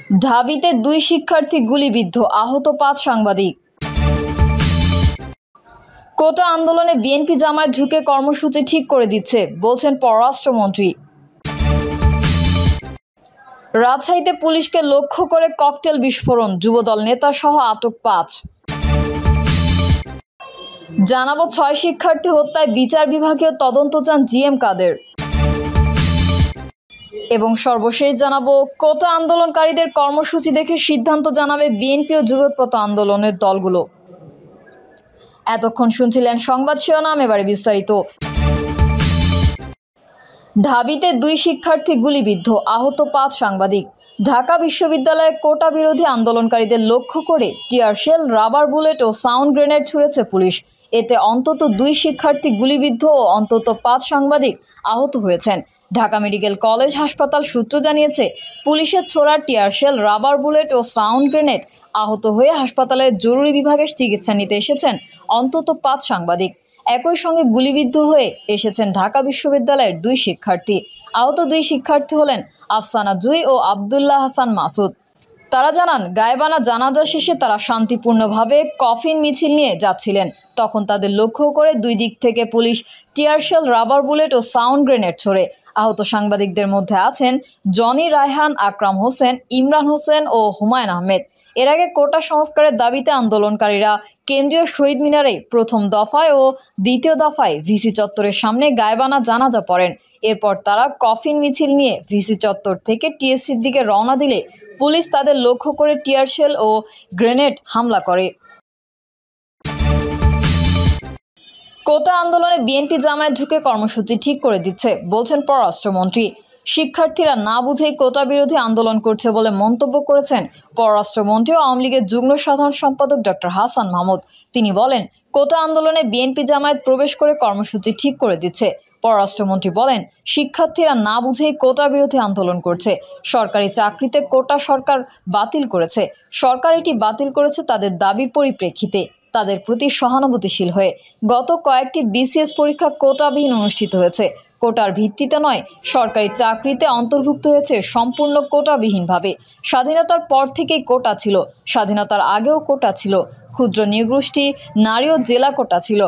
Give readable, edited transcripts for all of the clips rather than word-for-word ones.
ঢাবিতে 2 শিক্ষার্থী গুলিবিদ্ধ, আহত 5 সাংবাদিক। কোটা আন্দোলনে বিএনপি জামায়াত ঢুকে কর্মসূচি ঠিক করে দিচ্ছে বলছেন পররাষ্ট্রমন্ত্রী। রাজশাহীতে পুলিশকে লক্ষ্য করে ককটেল বিস্ফোরণ, যুবদল নেতা সহ আটক 5। জানাবো 6 শিক্ষার্থী হত্যায় বিচার বিভাগীয় তদন্ত চান জিএম কাদের। এবং সর্বশেষ জানাবো কোটা আন্দোলনকারীদের কর্মসূচি দেখে সিদ্ধান্ত জানাবে বিএনপি ও যুগপৎ আন্দোলনের দলগুলো। এতক্ষণ শুনছিলেন সংবাদ শিরোনাম, এবারে বিস্তারিত। ঢাবিতে 2 শিক্ষার্থী গুলিবিদ্ধ, আহত 5 সাংবাদিক। ঢাকা বিশ্ববিদ্যালয়ে কোটা বিরোধী আন্দোলনকারীদের লক্ষ্য করে টিয়ারশেল, রাবার বুলেট ও সাউন্ড গ্রেনেড ছুড়েছে পুলিশ। এতে অন্তত 2 শিক্ষার্থী গুলিবিদ্ধ ও অন্তত 5 সাংবাদিক আহত হয়েছেন। ঢাকা মেডিকেল কলেজ হাসপাতাল সূত্র জানিয়েছে, পুলিশের ছোড়া টিয়ারশেল, রাবার বুলেট ও সাউন্ড গ্রেনেড আহত হয়ে হাসপাতালের জরুরি বিভাগে চিকিৎসা নিতে এসেছেন অন্তত 5 সাংবাদিক। একই সঙ্গে গুলিবিদ্ধ হয়ে এসেছেন ঢাকা বিশ্ববিদ্যালয়ের 2 শিক্ষার্থী। আহত 2 শিক্ষার্থী হলেন আফসানা জুই ও আবদুল্লাহ হাসান মাসুদ। তারা জানান, গায়েবানা জানাজা শেষে তারা শান্তিপূর্ণভাবে কফিন মিছিল নিয়ে যাচ্ছিলেন। তখন তাদের লক্ষ্য করে 2 দিক থেকে পুলিশ টিয়ারশেল, রাবার বুলেট ও সাউন্ড গ্রেনেড ছোড়ে। আহত সাংবাদিকদের মধ্যে আছেন জনি রায়হান, আকরাম হোসেন, ইমরান হোসেন ও হুমায়ুন আহমেদ। এর আগে কোটা সংস্কারের দাবিতে আন্দোলনকারীরা কেন্দ্রীয় শহীদ মিনারে প্রথম দফায় ও দ্বিতীয় দফায় ভিসি চত্বরের সামনে গায়েবানা জানাজা পড়েন। এরপর তারা কফিন মিছিল নিয়ে ভিসি চত্বর থেকে টিএসসির দিকে রওনা দিলে পুলিশ তাদের লক্ষ্য করে টিয়ারশেল ও গ্রেনেড হামলা করে। কোটা আন্দোলনে বিএনপি জামায়াত ঢুকে কর্মসূচি ঠিক করে দিচ্ছে বলছেন পররাষ্ট্রমন্ত্রী। শিক্ষার্থীরা না বুঝেই কোটা বিরোধী আন্দোলন করছে বলে মন্তব্য করেছেন পররাষ্ট্রমন্ত্রী ও আওয়ামী লীগের যুগ্ম সাধারণ সম্পাদক ডক্টর হাসান মাহমুদ। তিনি বলেন, কোটা আন্দোলনে বিএনপি জামায়াত প্রবেশ করে কর্মসূচি ঠিক করে দিচ্ছে। পররাষ্ট্রমন্ত্রী বলেন, শিক্ষার্থীরা না বুঝেই কোটা বিরোধী আন্দোলন করছে। সরকারি চাকরিতে কোটা সরকার বাতিল করেছে। সরকার এটি বাতিল করেছে তাদের দাবির পরিপ্রেক্ষিতে, তাদের প্রতি সহানুভূতিশীল হয়ে। গত কয়েকটি বিসিএস পরীক্ষা কোটাবিহীন অনুষ্ঠিত হয়েছে। কোটার ভিত্তিতে নয়, সরকারি চাকরিতে অন্তর্ভুক্ত হয়েছে সম্পূর্ণ কোটাবিহীনভাবে। স্বাধীনতার পর থেকেই কোটা ছিল, স্বাধীনতার আগেও কোটা ছিল। ক্ষুদ্র নৃগোষ্ঠী, নারী ও জেলা কোটা ছিল।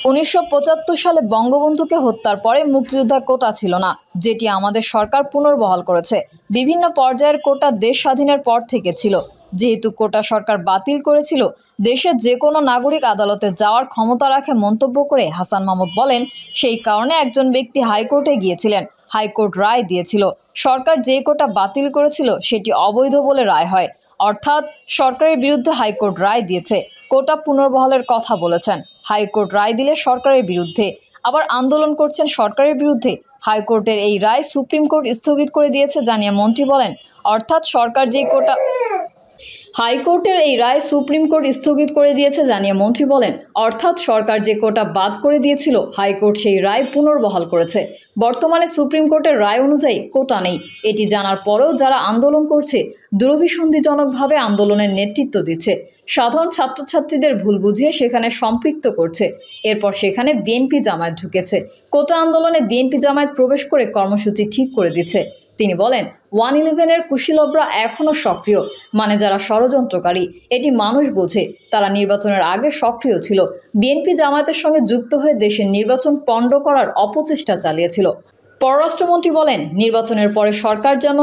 1975 সালে বঙ্গবন্ধুকে হত্যার পরে মুক্তিযোদ্ধা কোটা ছিল না, যেটি আমাদের সরকার পুনর্বহাল করেছে। বিভিন্ন পর্যায়ের কোটা দেশ স্বাধীনের পর থেকে ছিল। যেহেতু কোটা সরকার বাতিল করেছিল, দেশের যে কোনো নাগরিক আদালতে যাওয়ার ক্ষমতা রাখে মন্তব্য করে হাসান মাহমুদ বলেন, সেই কারণে একজন ব্যক্তি হাইকোর্টে গিয়েছিলেন। হাইকোর্ট রায় দিয়েছিল, সরকার যে কোটা বাতিল করেছিল সেটি অবৈধ বলে রায় হয়। অর্থাৎ সরকারের বিরুদ্ধে হাইকোর্ট রায় দিয়েছে, কোটা পুনর্বহালের কথা বলেছেন। হাইকোর্ট রায় দিলে সরকারের বিরুদ্ধে, আবার আন্দোলন করছেন সরকারের বিরুদ্ধে। হাইকোর্টের এই রায় সুপ্রিম কোর্ট স্থগিত করে দিয়েছে জানিয়ে মন্ত্রী বলেন, অর্থাৎ সরকার যে কোটা হাইকোর্টের এই রায় সুপ্রিম কোর্ট স্থগিত করে দিয়েছে জানিয়ে মন্ত্রী বলেন, অর্থাৎ সরকার যে কোটা বাদ করে দিয়েছিল, হাইকোর্ট সেই রায় পুনর্বহাল করেছে। বর্তমানে সুপ্রিম কোর্টের রায় অনুযায়ী কোটা নেই। এটি জানার পরেও যারা আন্দোলন করছে, দুরভিসন্ধিজনকভাবে আন্দোলনের নেতৃত্ব দিচ্ছে, সাধারণ ছাত্রছাত্রীদের ভুল বুঝিয়ে সেখানে সম্পৃক্ত করছে। এরপর সেখানে বিএনপি জামায়াত ঢুকেছে। কোটা আন্দোলনে বিএনপি জামায়াত প্রবেশ করে কর্মসূচি ঠিক করে দিচ্ছে। তিনি বলেন, 111-এর কুশীলবরা এখনও সক্রিয়, মানে যারা ষড়যন্ত্রকারী। এটি মানুষ বোঝে, তারা নির্বাচনের আগে সক্রিয় ছিল। বিএনপি জামায়াতের সঙ্গে যুক্ত হয়ে দেশের নির্বাচন পণ্ড করার অপচেষ্টা চালিয়েছিল। পররাষ্ট্রমন্ত্রী বলেন, নির্বাচনের পরে সরকার যেন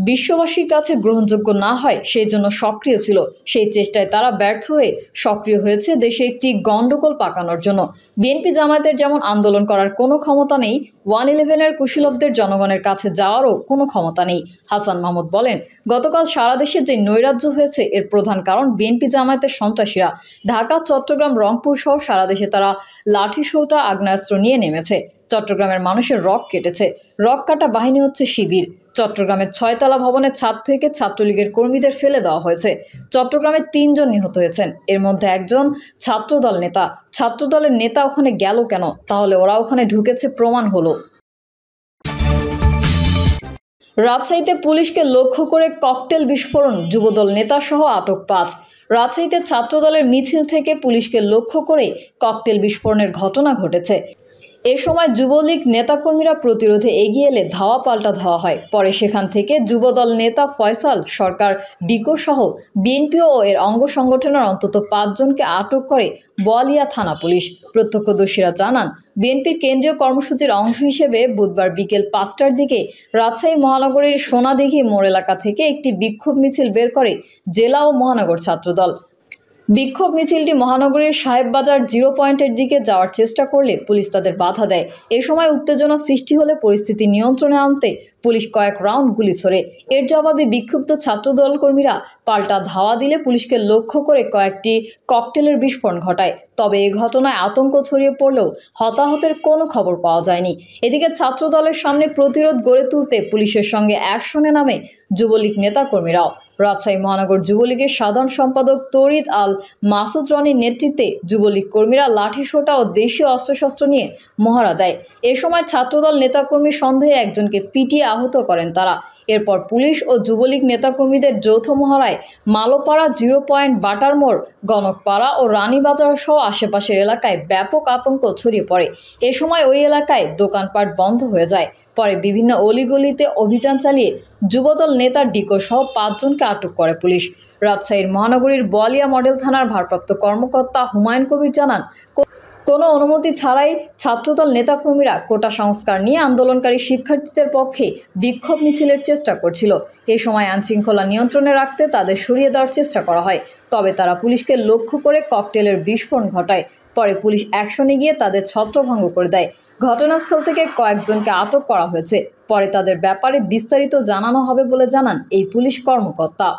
বিশ্ববাসীর কাছে গ্রহণযোগ্য না হয় সেই জন্য সক্রিয় ছিল। সেই চেষ্টায় তারা ব্যর্থ হয়ে সক্রিয় হয়েছে দেশে একটি গণ্ডগোল পাকানোর জন্য। বিএনপি জামায়াতের যেমন আন্দোলন করার কোনো ক্ষমতা নেই, 111-এর কুশীলবদের জনগণের কাছে যাওয়ারও কোনো ক্ষমতা নেই। হাসান মাহমুদ বলেন, গতকাল সারা দেশে যে নৈরাজ্য হয়েছে এর প্রধান কারণ বিএনপি জামায়াতের সন্ত্রাসীরা। ঢাকা, চট্টগ্রাম, রংপুর সহ সারা দেশে তারা লাঠিসোঁটা, আগ্নেয়াস্ত্র নিয়ে নেমেছে। চট্টগ্রামের মানুষের রক কেটেছে। রক কাটা বাহিনী হচ্ছে শিবির। চট্টগ্রামের 6তলা ভবনের ছাদ থেকে ছাত্রলীগের কর্মীদের ফেলে দেওয়া হয়েছে। চট্টগ্রামে 3 জন নিহত হয়েছেন, এর মধ্যে একজন ছাত্রদল নেতা। ছাত্রদলের নেতা ওখানে গেল কেন? তাহলে ওরা ওখানে ঢুকেছে প্রমাণ হলো। রাজশাহীতে পুলিশকে লক্ষ্য করে ককটেল বিস্ফোরণ, যুবদল নেতা সহ আটক 5। রাজশাহীতে ছাত্রদলের মিছিল থেকে পুলিশকে লক্ষ্য করে ককটেল বিস্ফোরণের ঘটনা ঘটেছে। এ সময় যুবলীগ নেতাকর্মীরা প্রতিরোধে এগিয়ে এলে ধাওয়া পাল্টা ধাওয়া হয়। পরে সেখান থেকে যুবদল নেতা ফয়সাল সরকার ডিকো সহ বিএনপি ও এর অঙ্গ সংগঠনের অন্তত 5 জনকে আটক করে বোয়ালিয়া থানা পুলিশ। প্রত্যক্ষদর্শীরা জানান, বিএনপির কেন্দ্রীয় কর্মসূচির অংশ হিসেবে বুধবার বিকেল 5টার দিকে রাজশাহী মহানগরীর সোনাদিঘি মোড় এলাকা থেকে একটি বিক্ষোভ মিছিল বের করে জেলা ও মহানগর ছাত্রদল। বিক্ষোভ মিছিলটি মহানগরীর সাহেববাজার 0 পয়েন্টের দিকে যাওয়ার চেষ্টা করলে পুলিশ তাদের বাধা দেয়। এ সময় উত্তেজনা সৃষ্টি হলে পরিস্থিতি নিয়ন্ত্রণে আনতে পুলিশ কয়েক রাউন্ড গুলি ছোড়ে। এর জবাবে বিক্ষুব্ধ ছাত্রদল কর্মীরা পাল্টা ধাওয়া দিলে পুলিশকে লক্ষ্য করে কয়েকটি ককটেলের বিস্ফোরণ ঘটায়। তবে এই ঘটনায় আতঙ্ক ছড়িয়ে পড়লেও হতাহতের কোনো খবর পাওয়া যায়নি। এদিকে ছাত্রদলের সামনে প্রতিরোধ গড়ে তুলতে পুলিশের সঙ্গে অ্যাকশনে নামে যুবলীগ নেতাকর্মীরাও। রাজশাহী মহানগর যুবলীগের সাধারণ সম্পাদক তৌরিদ আল মাসুদ রনির নেতৃত্বে যুবলীগ কর্মীরা লাঠিসোঁটা ও দেশীয় অস্ত্রশস্ত্র নিয়ে মহড়া দেয়। এ সময় ছাত্রদল নেতাকর্মী সন্দেহে একজনকে পিটিয়ে আহত করেন তারা। এরপর পুলিশ ও যুবলীগ নেতাকর্মীদের যৌথ মহড়ায় মালোপাড়া 0 পয়েন্ট, বাটার মোড়, গণকপাড়া ও রানীবাজার সহ আশেপাশের এলাকায় ব্যাপক আতঙ্ক ছড়িয়ে পড়ে। এ সময় ওই এলাকায় দোকানপাট বন্ধ হয়ে যায়। পরে বিভিন্ন অলিগলিতে অভিযান চালিয়ে যুবদল নেতা ডিকো সহ 5 জনকে আটক করে পুলিশ। রাজশাহীর মহানগরীর বোয়ালিয়া মডেল থানার ভারপ্রাপ্ত কর্মকর্তা হুমায়ুন কবির জানান, কোনো অনুমতি ছাড়াই ছাত্রদল নেতাকর্মীরা কোটা সংস্কার নিয়ে আন্দোলনকারী শিক্ষার্থীদের পক্ষে বিক্ষোভ মিছিলের চেষ্টা করছিল। এ সময় আইনশৃঙ্খলা নিয়ন্ত্রণে রাখতে তাদের সরিয়ে দেওয়ার চেষ্টা করা হয়। তবে তারা পুলিশকে লক্ষ্য করে ককটেলের বিস্ফোরণ ঘটায়। পরে পুলিশ অ্যাকশনে গিয়ে তাদের ছত্রভঙ্গ করে দেয়। ঘটনাস্থল থেকে কয়েকজনকে আটক করা হয়েছে। পরে তাদের ব্যাপারে বিস্তারিত জানানো হবে বলে জানান এই পুলিশ কর্মকর্তা।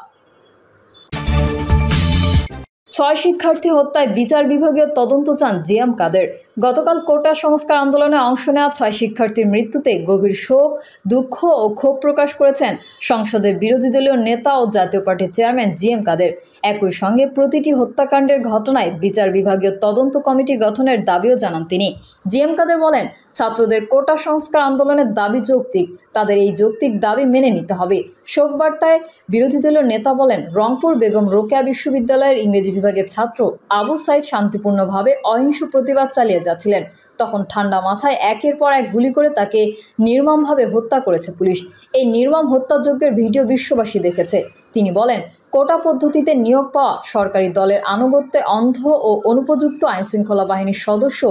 6 শিক্ষার্থী হত্যায় বিচার বিভাগীয় তদন্ত চান জিএম কাদের। গতকাল কোটা সংস্কার আন্দোলনে অংশ নেওয়া 6 শিক্ষার্থীর মৃত্যুতে গভীর শোক, দুঃখ ও ক্ষোভ প্রকাশ করেছেন সংসদের বিরোধী দলীয় নেতা ও জাতীয় পার্টির চেয়ারম্যান জিএম কাদের। একই সঙ্গে প্রতিটি হত্যাকাণ্ডের ঘটনায় বিচার বিভাগীয় তদন্ত কমিটি গঠনের দাবিও জানান তিনি। জিএম কাদের বলেন, ছাত্রদের কোটা সংস্কার আন্দোলনের দাবি যৌক্তিক, তাদের এই যৌক্তিক দাবি মেনে নিতে হবে। শোক বার্তায় বিরোধী দলীয় নেতা বলেন, রংপুর বেগম রোকেয়া বিশ্ববিদ্যালয়ের ইংরেজি বিভাগের ছাত্র আবু সাইদ শান্তিপূর্ণভাবে অহিংস প্রতিবাদ চালিয়ে যাচ্ছিলেন। তখন ঠান্ডা মাথায় একের পর এক গুলি করে তাকে নির্মমভাবে হত্যা করেছে পুলিশ। এই নির্মম হত্যাযজ্ঞের ভিডিও বিশ্ববাসী দেখেছে। তিনি বলেন, কোটা পদ্ধতিতে নিয়োগ পাওয়া সরকারি দলের আনুগত্যে অন্ধ ও অনুপযুক্ত আইনশৃঙ্খলা বাহিনীর সদস্য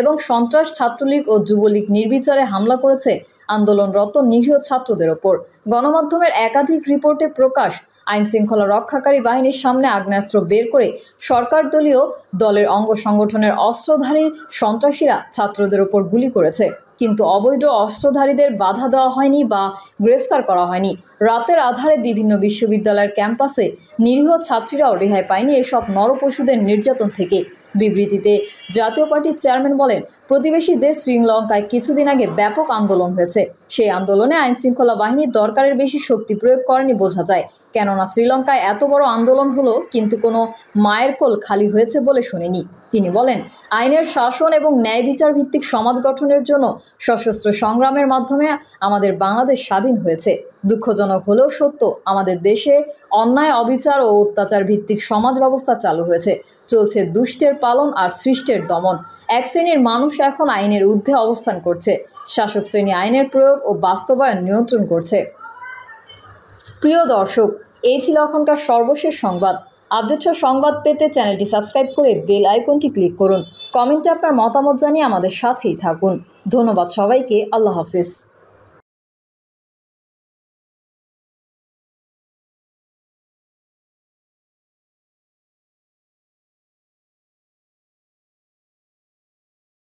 এবং সন্ত্রাস ছাত্রলীগ ও যুবলীগ নির্বিচারে হামলা করেছে আন্দোলনরত নিরীহ ছাত্রদের ওপর। গণমাধ্যমের একাধিক রিপোর্টে প্রকাশ, আইনশৃঙ্খলা রক্ষাকারী বাহিনীর সামনে আগ্নেয়াস্ত্র বের করে সরকার দলের অঙ্গ সংগঠনের অস্ত্রধারী সন্ত্রাসীরা ছাত্রদের ওপর গুলি করেছে, কিন্তু অবৈধ অস্ত্রধারীদের বাধা দেওয়া হয়নি বা গ্রেফতার করা হয়নি। রাতের আধারে বিভিন্ন বিশ্ববিদ্যালয়ের ক্যাম্পাসে নিরীহ ছাত্রীরাও রেহাই পায়নি এসব নরপশুদের নির্যাতন থেকে। বিবৃতিতে জাতীয় পার্টির চেয়ারম্যান বলেন, প্রতিবেশী দেশ শ্রীলঙ্কায় কিছুদিন আগে ব্যাপক আন্দোলন হয়েছে। সেই আন্দোলনে আইনশৃঙ্খলা বাহিনী দরকারের বেশি শক্তি প্রয়োগ করেনি বোঝা যায়। কেননা শ্রীলঙ্কায় এত বড় আন্দোলন হলো কিন্তু কোনো মায়ের কোল খালি হয়েছে বলে শুনিনি। তিনি বলেন, আইনের শাসন এবং ন্যায় বিচার ভিত্তিক সমাজ গঠনের জন্য সশস্ত্র সংগ্রামের মাধ্যমে আমাদের বাংলাদেশ স্বাধীন হয়েছে। দুঃখজনক হলেও সত্য, আমাদের দেশে অন্যায়, অবিচার ও অত্যাচার ভিত্তিক সমাজ ব্যবস্থা চালু হয়েছে। চলছে দুষ্টের পালন আর সৃষ্টের দমন। এক শ্রেণীর মানুষ এখন আইনের ঊর্ধ্বে অবস্থান করছে। শাসক শ্রেণী আইনের প্রয়োগ ও বাস্তবায়ন নিয়ন্ত্রণ করছে। প্রিয় দর্শক, এই ছিল এখনকার সর্বশেষ সংবাদ। আপডেট সংবাদ পেতে চ্যানেলটি সাবস্ক্রাইব করে বেল আইকনটি ক্লিক করুন। কমেন্টে আপনার মতামত জানিয়ে আমাদের সাথেই থাকুন। ধন্যবাদ সবাইকে। আল্লাহ হাফিজ।